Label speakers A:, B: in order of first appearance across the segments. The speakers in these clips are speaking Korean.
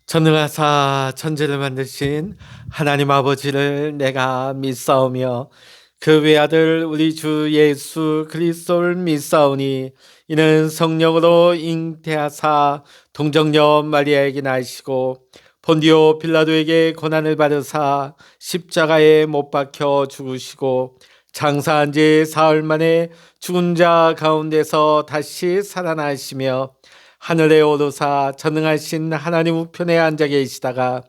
A: 전능하사 천지를 만드신 하나님 아버지를 내가 믿사오며 그 외아들 우리 주 예수 그리스도를 믿사오니 이는 성령으로 잉태하사 동정녀 마리아에게 나시고 본디오 빌라도에게 고난을 받으사 십자가에 못 박혀 죽으시고 장사한 지 사흘 만에 죽은 자 가운데서 다시 살아나시며 하늘에 오르사 전능하신 하나님 우편에 앉아 계시다가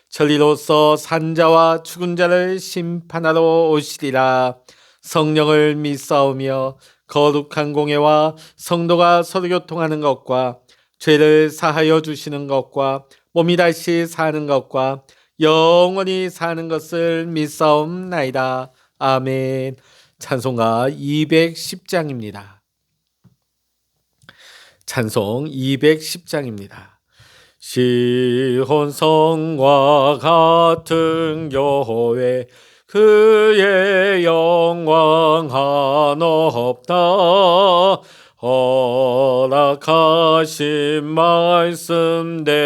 A: 전리로서 산자와 죽은 자를 심판하러 오시리라. 성령을 믿사오며 거룩한 공예와 성도가 서로 교통하는 것과 죄를 사하여 주시는 것과 몸이 다시 사는 것과 영원히 사는 것을 믿사옵나이다. 아멘. 찬송가 210장입니다. 찬송 210장입니다. 시온성과 같은 교회 그의 영광 한없다. 허락하신 말씀대로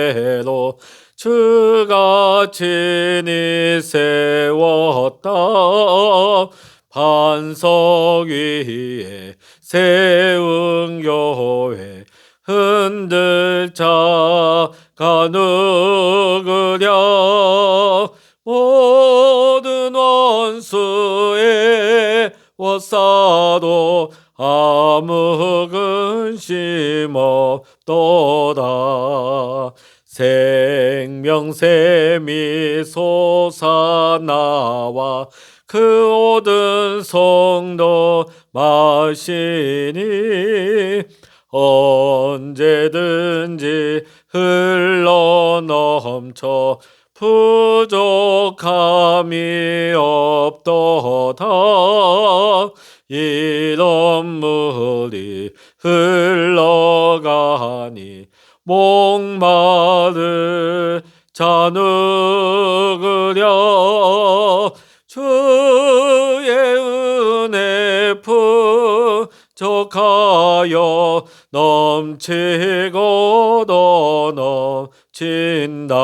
A: 주가 친히 세웠다. 반석 위에 세운 교회 흔들 자가 누구랴. 모든 원수의 워싸도 아무 근심 없도다. 생명샘이 솟아나와 그 모든 성도 마시니 언제든지 흘러넘쳐 부족함이 없도다. 이런 물이 흘러가니 목마를 자 누구랴. 주의 은혜 부족하여 넘치고도 넘친다.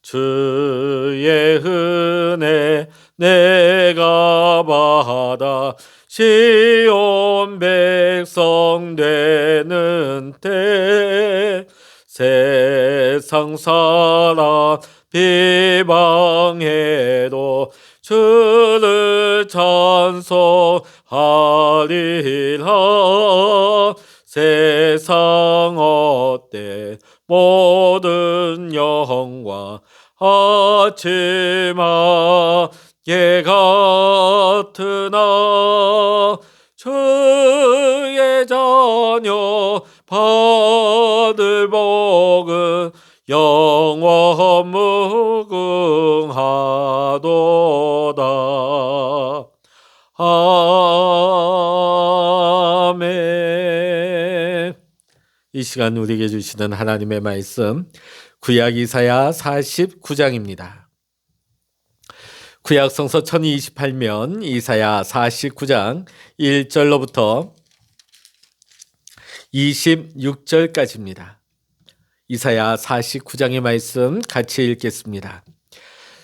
A: 주의 은혜 내가 받아 시온 백성 되는 때 세상 사람 비방해도 주를 찬송하리라. 세상 어때 모든 영광 아침하게 같으나 주의 자녀 받을 복은 영원 무궁하도다. 아멘. 이 시간 우리에게 주시는 하나님의 말씀 구약 이사야 49장입니다. 구약 성서 1028면 이사야 49장 1절로부터 26절까지입니다. 이사야 49장의 말씀 같이 읽겠습니다.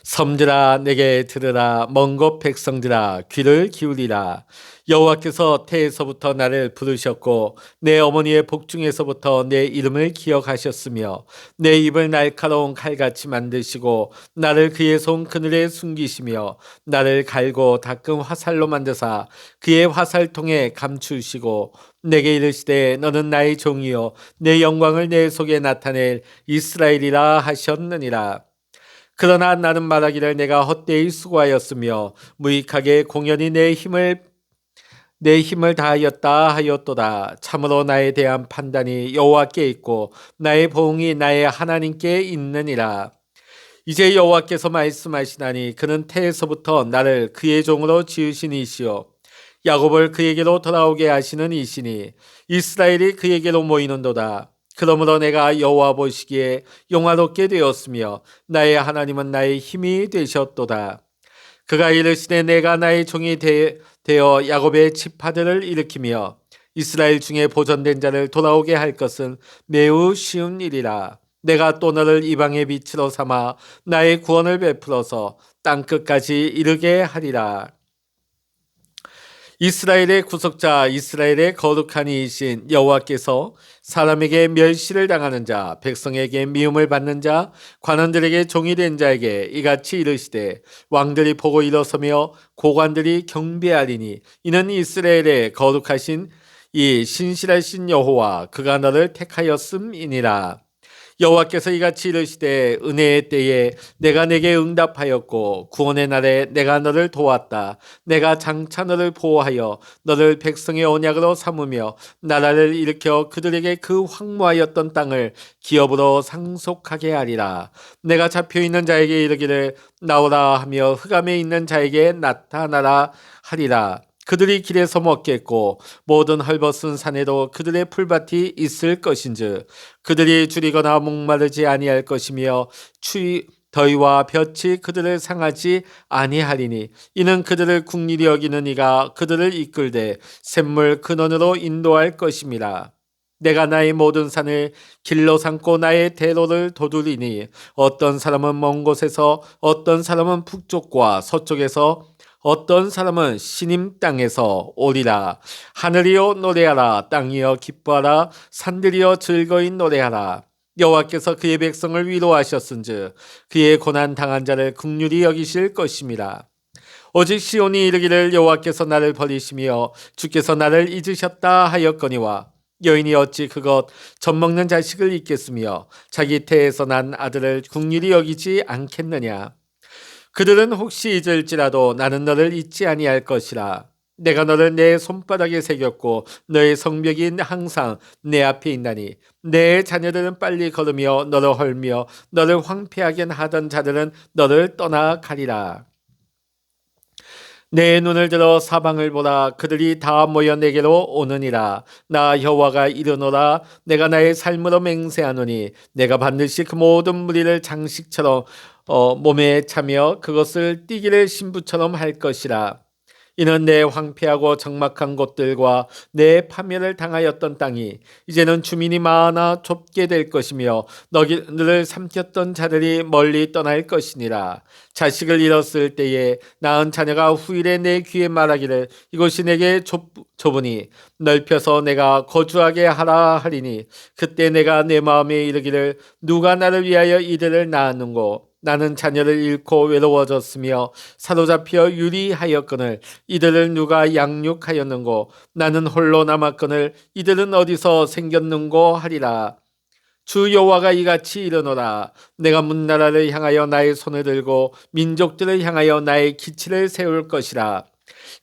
A: 섬들아 내게 들으라. 먼 곳 백성들아 귀를 기울이라. 여호와께서 태에서부터 나를 부르셨고 내 어머니의 복중에서부터 내 이름을 기억하셨으며 내 입을 날카로운 칼같이 만드시고 나를 그의 손 그늘에 숨기시며 나를 갈고 닦은 화살로 만드사 그의 화살통에 감추시고 내게 이르시되 너는 나의 종이요 내 영광을 내 속에 나타낼 이스라엘이라 하셨느니라. 그러나 나는 말하기를 내가 헛되이 수고하였으며 무익하게 공연히 내 힘을 다하였다 하였도다. 참으로 나에 대한 판단이 여호와께 있고 나의 보응이 나의 하나님께 있느니라. 이제 여호와께서 말씀하시나니 그는 태에서부터 나를 그의 종으로 지으신 이시요 야곱을 그에게로 돌아오게 하시는 이시니 이스라엘이 그에게로 모이는도다. 그러므로 내가 여호와 보시기에 영화롭게 되었으며 나의 하나님은 나의 힘이 되셨도다. 그가 이르시되 내가 나의 종이 되어 야곱의 지파들을 일으키며 이스라엘 중에 보존된 자를 돌아오게 할 것은 매우 쉬운 일이라. 내가 또 너를 이방의 빛으로 삼아 나의 구원을 베풀어서 땅끝까지 이르게 하리라. 이스라엘의 구속자, 이스라엘의 거룩한 이이신 여호와께서 사람에게 멸시를 당하는 자, 백성에게 미움을 받는 자, 관원들에게 종이 된 자에게 이같이 이르시되 왕들이 보고 일어서며 고관들이 경배하리니 이는 이스라엘의 거룩하신 이 신실하신 여호와 그가 너를 택하였음이니라. 여호와께서 이같이 이르시되 은혜의 때에 내가 내게 응답하였고 구원의 날에 내가 너를 도왔다. 내가 장차 너를 보호하여 너를 백성의 언약으로 삼으며 나라를 일으켜 그들에게 그 황무하였던 땅을 기업으로 상속하게 하리라. 내가 잡혀있는 자에게 이르기를 나오라 하며 흑암에 있는 자에게 나타나라 하리라. 그들이 길에서 먹겠고 모든 헐벗은 산에도 그들의 풀밭이 있을 것인즉 그들이 줄이거나 목마르지 아니할 것이며 추위 더위와 볕이 그들을 상하지 아니하리니 이는 그들을 국리히 여기는 이가 그들을 이끌되 샘물 근원으로 인도할 것임이라. 내가 나의 모든 산을 길로 삼고 나의 대로를 도두리니 어떤 사람은 먼 곳에서 어떤 사람은 북쪽과 서쪽에서 어떤 사람은 시님 땅에서 오리라. 하늘이여 노래하라. 땅이여 기뻐하라. 산들이여 즐거이 노래하라. 여호와께서 그의 백성을 위로하셨은즉 그의 고난 당한 자를 긍휼히 여기실 것임이라. 오직 시온이 이르기를 여호와께서 나를 버리시며 주께서 나를 잊으셨다 하였거니와 여인이 어찌 그것 젖먹는 자식을 잊겠으며 자기 태에서 난 아들을 긍휼히 여기지 않겠느냐. 그들은 혹시 잊을지라도 나는 너를 잊지 아니할 것이라. 내가 너를 내 손바닥에 새겼고 너의 성벽이 항상 내 앞에 있나니 내 자녀들은 빨리 걸으며 너를 헐며 너를 황폐하게 하던 자들은 너를 떠나가리라. 내 눈을 들어 사방을 보라. 그들이 다 모여 내게로 오느니라. 나 여호와가 이르노라. 내가 나의 삶으로 맹세하노니 내가 반드시 그 모든 무리를 장식처럼 몸에 차며 그것을 띠기를 신부처럼 할 것이라. 이는 내 황폐하고 적막한 곳들과 내 파멸을 당하였던 땅이 이제는 주민이 많아 좁게 될 것이며 너희를 삼켰던 자들이 멀리 떠날 것이니라. 자식을 잃었을 때에 낳은 자녀가 후일에 내 귀에 말하기를 이곳이 내게 좁으니 넓혀서 내가 거주하게 하라 하리니 그때 내가 내 마음에 이르기를 누가 나를 위하여 이들을 낳았는고. 나는 자녀를 잃고 외로워졌으며 사로잡혀 유리하였거늘 이들을 누가 양육하였는고. 나는 홀로 남았거늘 이들은 어디서 생겼는고 하리라. 주 여호와가 이같이 이르노라. 내가 문나라를 향하여 나의 손을 들고 민족들을 향하여 나의 기치를 세울 것이라.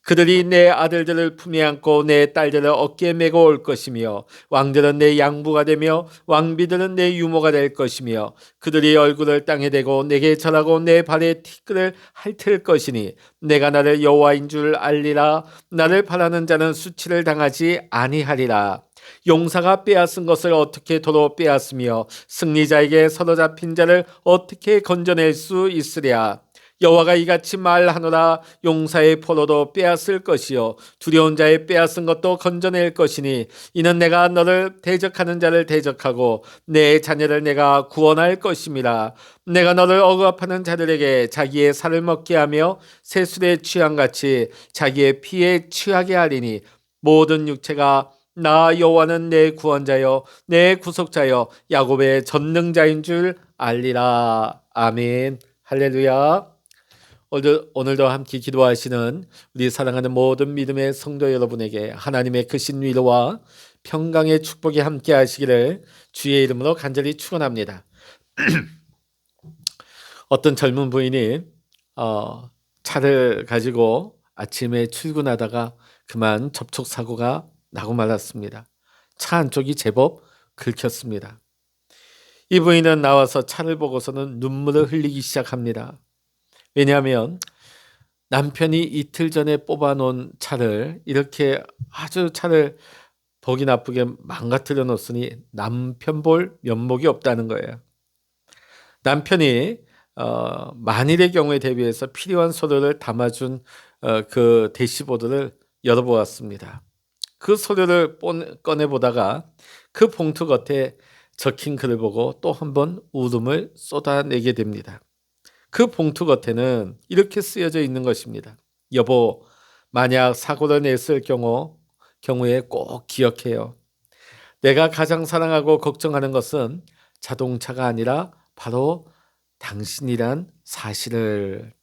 A: 그들이 내 아들들을 품에 안고 내 딸들을 어깨에 메고 올 것이며 왕들은 내 양부가 되며 왕비들은 내 유모가 될 것이며 그들이 얼굴을 땅에 대고 내게 절하고 내 발에 티끌을 핥을 것이니 내가 나를 여호와인 줄 알리라. 나를 바라는 자는 수치를 당하지 아니하리라. 용사가 빼앗은 것을 어떻게 도로 빼앗으며 승리자에게 사로잡힌 자를 어떻게 건져낼 수 있으랴. 여호와가 이같이 말하노라. 용사의 포로도 빼앗을 것이요 두려운 자의 빼앗은 것도 건져낼 것이니 이는 내가 너를 대적하는 자를 대적하고 내 자녀를 내가 구원할 것임이라. 내가 너를 억압하는 자들에게 자기의 살을 먹게 하며 새술에 취함같이 자기의 피에 취하게 하리니 모든 육체가 나 여호와는 내 구원자여 내 구속자여 야곱의 전능자인 줄 알리라. 아멘. 할렐루야. 오늘도 함께 기도하시는 우리 사랑하는 모든 믿음의 성도 여러분에게 하나님의 크신 위로와 평강의 축복이 함께 하시기를 주의 이름으로 간절히 축원합니다. 어떤 젊은 부인이 차를 가지고 아침에 출근하다가 그만 접촉사고가 나고 말았습니다. 차 안쪽이 제법 긁혔습니다. 이 부인은 나와서 차를 보고서는 눈물을 흘리기 시작합니다. 왜냐하면 남편이 이틀 전에 뽑아놓은 차를 이렇게 아주 차를 보기 나쁘게 망가뜨려 놓으니 남편 볼 면목이 없다는 거예요. 남편이 만일의 경우에 대비해서 필요한 서류를 담아준 그 대시보드를 열어보았습니다. 그 서류를 꺼내보다가 그 봉투 겉에 적힌 글을 보고 또 한 번 울음을 쏟아내게 됩니다. 그 봉투 겉에는 이렇게 쓰여져 있는 것입니다. 여보, 만약 사고를 냈을 경우에 꼭 기억해요. 내가 가장 사랑하고 걱정하는 것은 자동차가 아니라 바로 당신이란 사실을.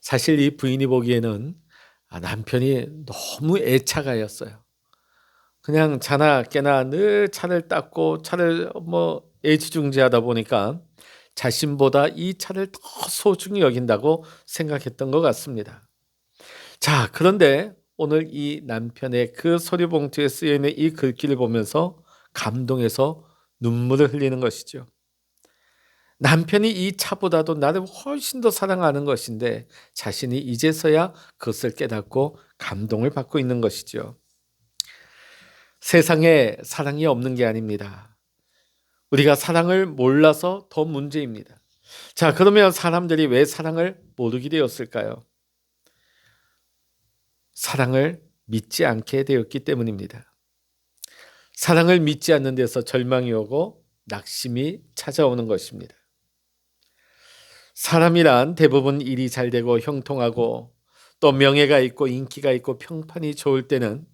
A: 사실 이 부인이 보기에는 남편이 너무 애착하였어요. 그냥 자나 깨나 늘 차를 닦고 차를 애지중지하다 보니까 자신보다 이 차를 더 소중히 여긴다고 생각했던 것 같습니다. 자, 그런데 오늘 이 남편의 그 서류봉투에 쓰여있는 이 글귀를 보면서 감동해서 눈물을 흘리는 것이죠. 남편이 이 차보다도 나를 훨씬 더 사랑하는 것인데 자신이 이제서야 그것을 깨닫고 감동을 받고 있는 것이죠. 세상에 사랑이 없는 게 아닙니다. 우리가 사랑을 몰라서 더 문제입니다. 자, 그러면 사람들이 왜 사랑을 모르게 되었을까요? 사랑을 믿지 않게 되었기 때문입니다. 사랑을 믿지 않는 데서 절망이 오고 낙심이 찾아오는 것입니다. 사람이란 대부분 일이 잘 되고 형통하고 또 명예가 있고 인기가 있고 평판이 좋을 때는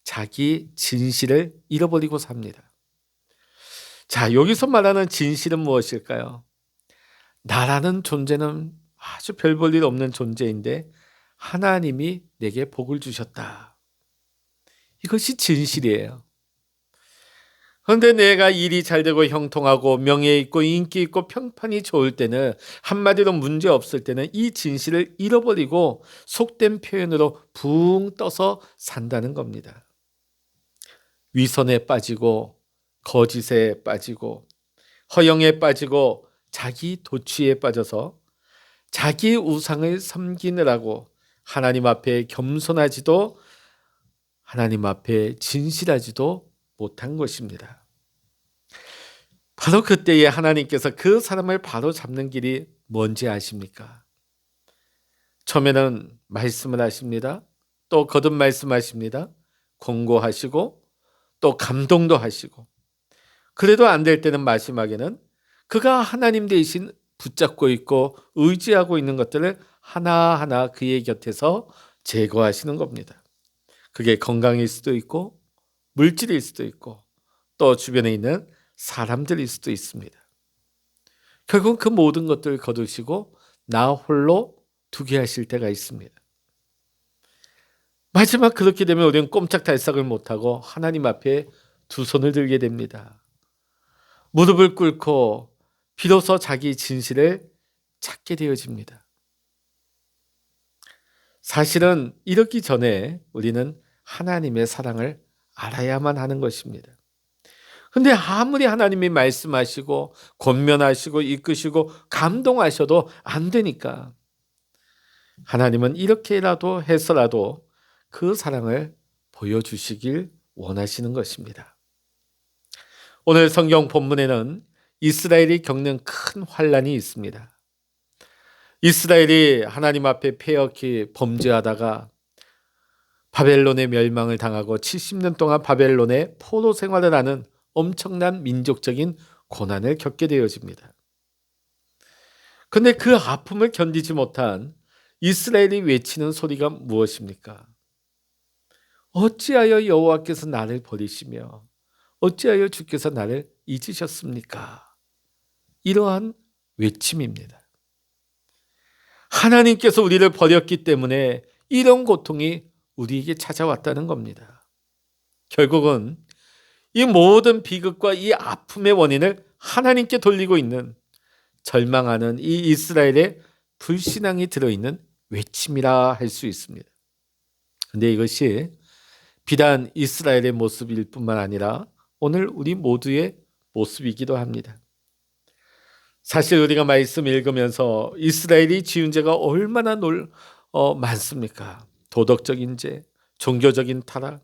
A: 자기 진실을 잃어버리고 삽니다. 자, 여기서 말하는 진실은 무엇일까요? 나라는 존재는 아주 별 볼 일 없는 존재인데 하나님이 내게 복을 주셨다. 이것이 진실이에요. 그런데 내가 일이 잘 되고 형통하고 명예 있고 인기 있고 평판이 좋을 때는, 한마디로 문제 없을 때는 이 진실을 잃어버리고 속된 표현으로 붕 떠서 산다는 겁니다. 위선에 빠지고 거짓에 빠지고 허영에 빠지고 자기 도취에 빠져서 자기 우상을 섬기느라고 하나님 앞에 겸손하지도 하나님 앞에 진실하지도 못한 것입니다. 바로 그때에 하나님께서 그 사람을 바로 잡는 길이 뭔지 아십니까? 처음에는 말씀을 하십니다. 또 거듭 말씀하십니다. 권고하시고 또 감동도 하시고, 그래도 안 될 때는 마지막에는 그가 하나님 대신 붙잡고 있고 의지하고 있는 것들을 하나하나 그의 곁에서 제거하시는 겁니다. 그게 건강일 수도 있고 물질일 수도 있고 또 주변에 있는 사람들일 수도 있습니다. 결국 그 모든 것들을 거두시고 나 홀로 두게 하실 때가 있습니다. 마지막 그렇게 되면 우리는 꼼짝달싹을 못하고 하나님 앞에 두 손을 들게 됩니다. 무릎을 꿇고 비로소 자기 진실을 찾게 되어집니다. 사실은 이렇기 전에 우리는 하나님의 사랑을 알아야만 하는 것입니다. 근데 아무리 하나님이 말씀하시고 권면하시고 이끄시고 감동하셔도 안 되니까 하나님은 이렇게라도 해서라도 그 사랑을 보여주시길 원하시는 것입니다. 오늘 성경 본문에는 이스라엘이 겪는 큰 환난이 있습니다. 이스라엘이 하나님 앞에 패역히 범죄하다가 바벨론의 멸망을 당하고 70년 동안 바벨론의 포로 생활을 하는 엄청난 민족적인 고난을 겪게 되어집니다. 그런데 그 아픔을 견디지 못한 이스라엘이 외치는 소리가 무엇입니까? 어찌하여 여호와께서 나를 버리시며 어찌하여 주께서 나를 잊으셨습니까? 이러한 외침입니다. 하나님께서 우리를 버렸기 때문에 이런 고통이 우리에게 찾아왔다는 겁니다. 결국은 이 모든 비극과 이 아픔의 원인을 하나님께 돌리고 있는, 절망하는 이 이스라엘의 불신앙이 들어있는 외침이라 할 수 있습니다. 그런데 이것이 비단 이스라엘의 모습일 뿐만 아니라 오늘 우리 모두의 모습이기도 합니다. 사실 우리가 말씀 읽으면서 이스라엘이 지은 죄가 얼마나 많습니까? 도덕적인 죄, 종교적인 타락,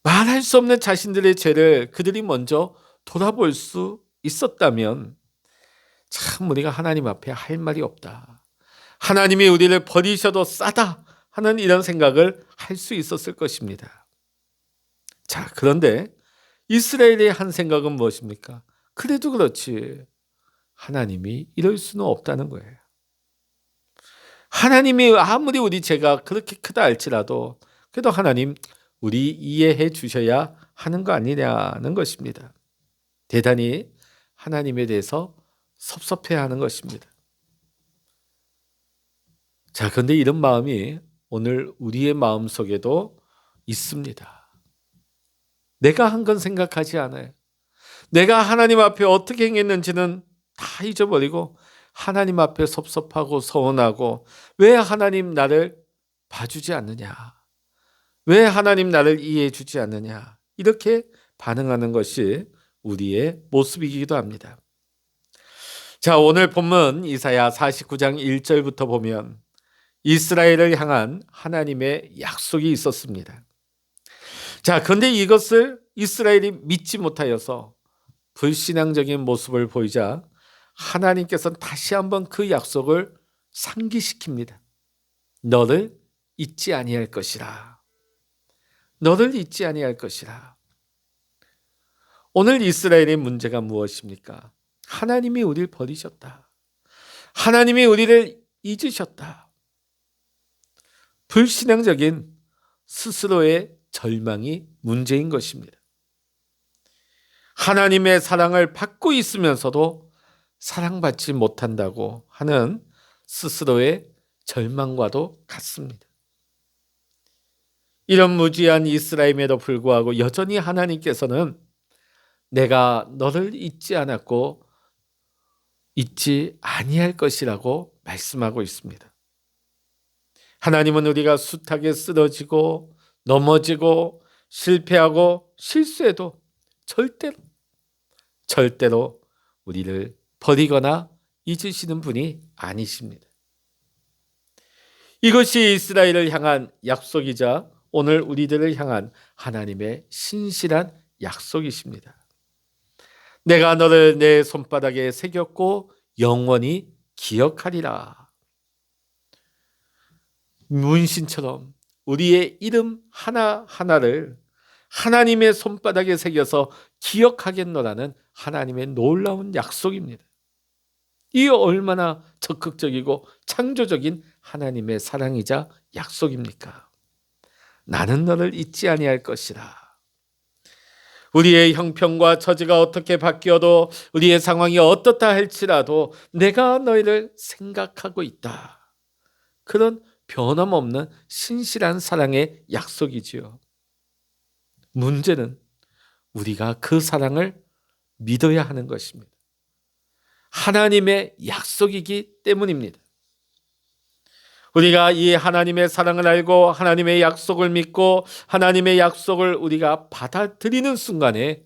A: 말할 수 없는 자신들의 죄를 그들이 먼저 돌아볼 수 있었다면 참 우리가 하나님 앞에 할 말이 없다. 하나님이 우리를 버리셔도 싸다 하는 이런 생각을 할 수 있었을 것입니다. 자, 그런데 이스라엘의 한 생각은 무엇입니까? 그래도 그렇지. 하나님이 이럴 수는 없다는 거예요. 하나님이 아무리 우리 죄가 그렇게 크다 할지라도 그래도 하나님 우리 이해해 주셔야 하는 거 아니냐는 것입니다. 대단히 하나님에 대해서 섭섭해하는 것입니다. 자, 그런데 이런 마음이 오늘 우리의 마음속에도 있습니다. 내가 한 건 생각하지 않아요. 내가 하나님 앞에 어떻게 행했는지는 다 잊어버리고 하나님 앞에 섭섭하고 서운하고 왜 하나님 나를 봐주지 않느냐? 왜 하나님 나를 이해해 주지 않느냐? 이렇게 반응하는 것이 우리의 모습이기도 합니다. 자, 오늘 본문 이사야 49장 1절부터 보면 이스라엘을 향한 하나님의 약속이 있었습니다. 자, 그런데 이것을 이스라엘이 믿지 못하여서 불신앙적인 모습을 보이자 하나님께서는 다시 한번 그 약속을 상기시킵니다. 너를 잊지 아니할 것이라. 너를 잊지 아니할 것이라. 오늘 이스라엘의 문제가 무엇입니까? 하나님이 우리를 버리셨다. 하나님이 우리를 잊으셨다. 불신앙적인 스스로의 절망이 문제인 것입니다. 하나님의 사랑을 받고 있으면서도 사랑받지 못한다고 하는 스스로의 절망과도 같습니다. 이런 무지한 이스라엘임에도 불구하고 여전히 하나님께서는 내가 너를 잊지 않았고 잊지 아니할 것이라고 말씀하고 있습니다. 하나님은 우리가 숱하게 쓰러지고 넘어지고 실패하고 실수해도 절대로 우리를 버리거나 잊으시는 분이 아니십니다. 이것이 이스라엘을 향한 약속이자 오늘 우리들을 향한 하나님의 신실한 약속이십니다. 내가 너를 내 손바닥에 새겼고 영원히 기억하리라. 문신처럼 우리의 이름 하나하나를 하나님의 손바닥에 새겨서 기억하겠노라는 하나님의 놀라운 약속입니다. 이 얼마나 적극적이고 창조적인 하나님의 사랑이자 약속입니까? 나는 너를 잊지 아니할 것이라. 우리의 형편과 처지가 어떻게 바뀌어도 우리의 상황이 어떻다 할지라도 내가 너희를 생각하고 있다. 그런 변함없는 신실한 사랑의 약속이지요. 문제는 우리가 그 사랑을 믿어야 하는 것입니다. 하나님의 약속이기 때문입니다. 우리가 이 하나님의 사랑을 알고 하나님의 약속을 믿고 하나님의 약속을 우리가 받아들이는 순간에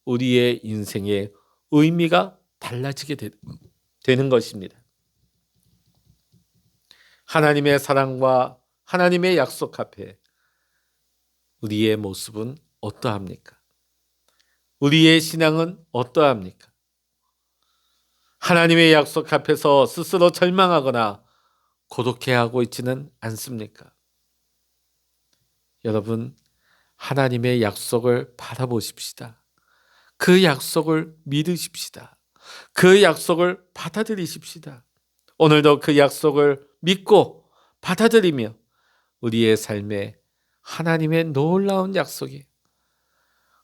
A: 우리의 인생의 의미가 달라지게 되는 것입니다. 하나님의 사랑과 하나님의 약속 앞에 우리의 모습은 어떠합니까? 우리의 신앙은 어떠합니까? 하나님의 약속 앞에서 스스로 절망하거나 고독해하고 있지는 않습니까? 여러분, 하나님의 약속을 바라보십시다. 그 약속을 믿으십시다. 그 약속을 받아들이십시다. 오늘도 그 약속을 믿고 받아들이며 우리의 삶에 하나님의 놀라운 약속이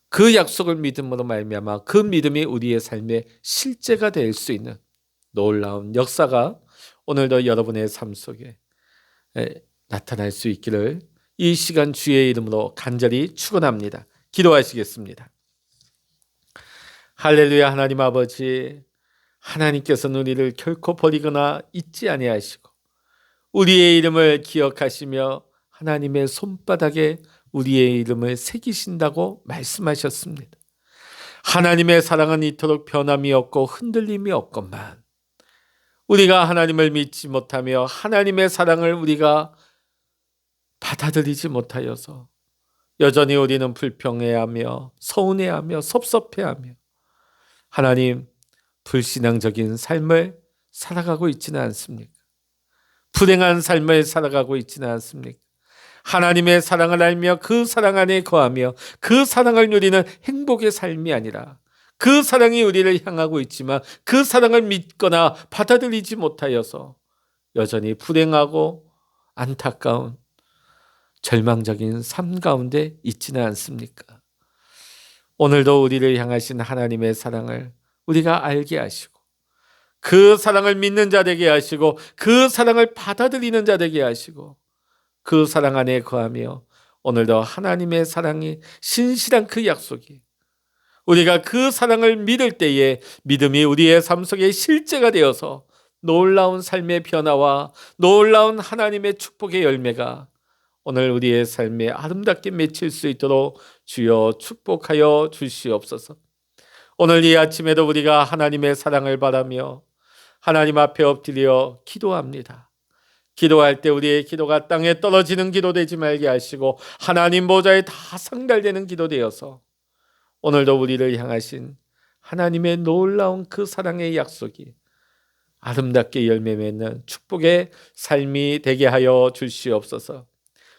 A: 그 약속을 믿음으로 말미암아 그 믿음이 우리의 삶의 실제가 될 수 있는 놀라운 역사가 오늘도 여러분의 삶 속에 나타날 수 있기를 이 시간 주의 이름으로 간절히 축원합니다. 기도하시겠습니다. 할렐루야. 하나님 아버지, 하나님께서는 우리를 결코 버리거나 잊지 아니하시고 우리의 이름을 기억하시며 하나님의 손바닥에 우리의 이름을 새기신다고 말씀하셨습니다. 하나님의 사랑은 이토록 변함이 없고 흔들림이 없건만 우리가 하나님을 믿지 못하며 하나님의 사랑을 우리가 받아들이지 못하여서 여전히 우리는 불평해하며 서운해하며 섭섭해하며 하나님 불신앙적인 삶을 살아가고 있지는 않습니까? 불행한 삶을 살아가고 있지는 않습니까? 하나님의 사랑을 알며 그 사랑 안에 거하며 그 사랑을 누리는 행복의 삶이 아니라 그 사랑이 우리를 향하고 있지만 그 사랑을 믿거나 받아들이지 못하여서 여전히 불행하고 안타까운 절망적인 삶 가운데 있지는 않습니까? 오늘도 우리를 향하신 하나님의 사랑을 우리가 알게 하시고 그 사랑을 믿는 자 되게 하시고 그 사랑을 받아들이는 자 되게 하시고 그 사랑 안에 거하며 오늘도 하나님의 사랑이 신실한 그 약속이 우리가 그 사랑을 믿을 때에 믿음이 우리의 삶 속에 실제가 되어서 놀라운 삶의 변화와 놀라운 하나님의 축복의 열매가 오늘 우리의 삶에 아름답게 맺힐 수 있도록 주여 축복하여 주시옵소서. 오늘 이 아침에도 우리가 하나님의 사랑을 바라며 하나님 앞에 엎드려 기도합니다. 기도할 때 우리의 기도가 땅에 떨어지는 기도 되지 말게 하시고 하나님 보좌에 다 상달되는 기도 되어서 오늘도 우리를 향하신 하나님의 놀라운 그 사랑의 약속이 아름답게 열매 맺는 축복의 삶이 되게 하여 주시옵소서.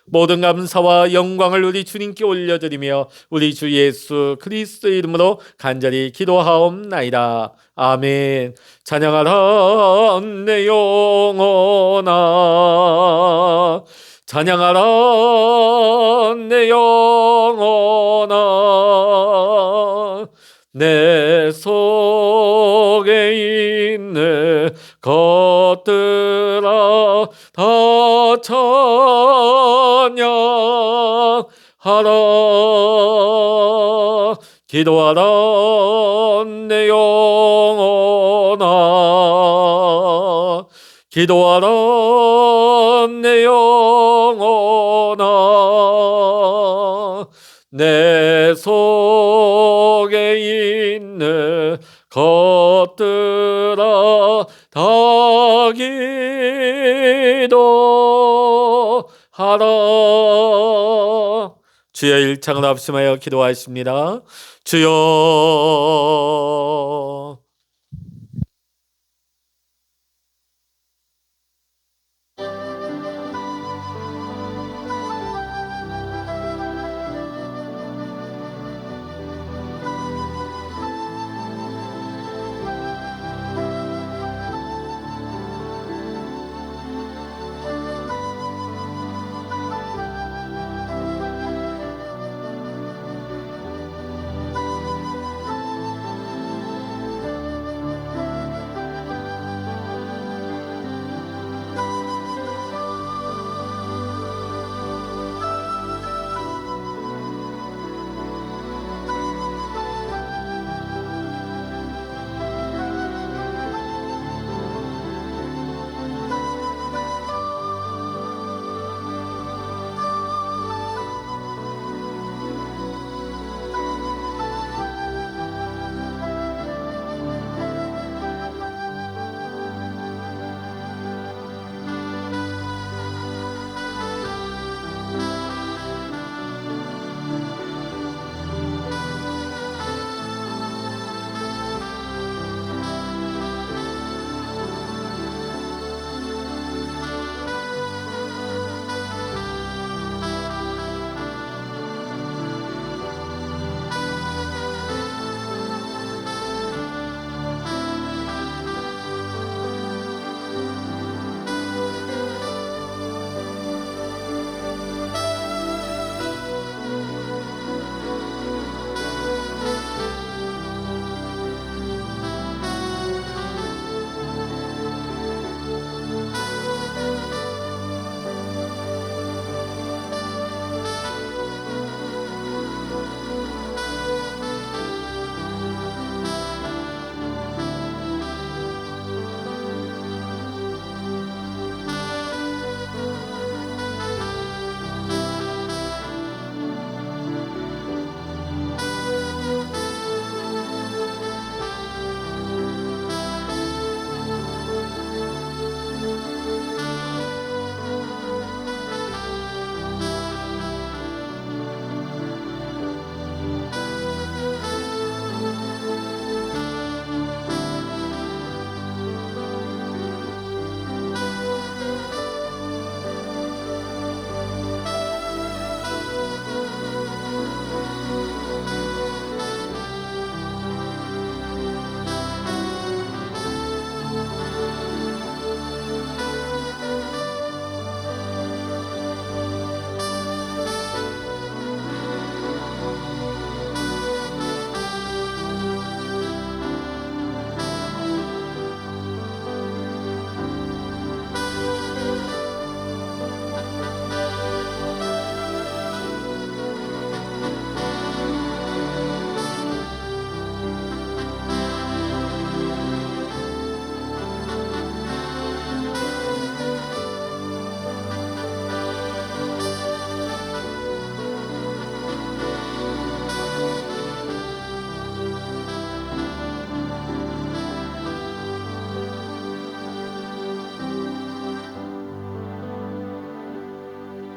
A: 모든 감사와 영광을 우리 주님께 올려드리며 우리 주 예수 그리스도의 이름으로 간절히 기도하옵나이다. 아멘. 찬양하라 내 영혼아, 찬양하라 내 영혼아, 내 속에 있는 것들아 다 찬양하라. 기도하라 내 영혼아, 기도하라 내 영혼아, 내 속에 있는 것들아 다 기도하라. 주여 일창을 합심하여 기도하십니다. 주여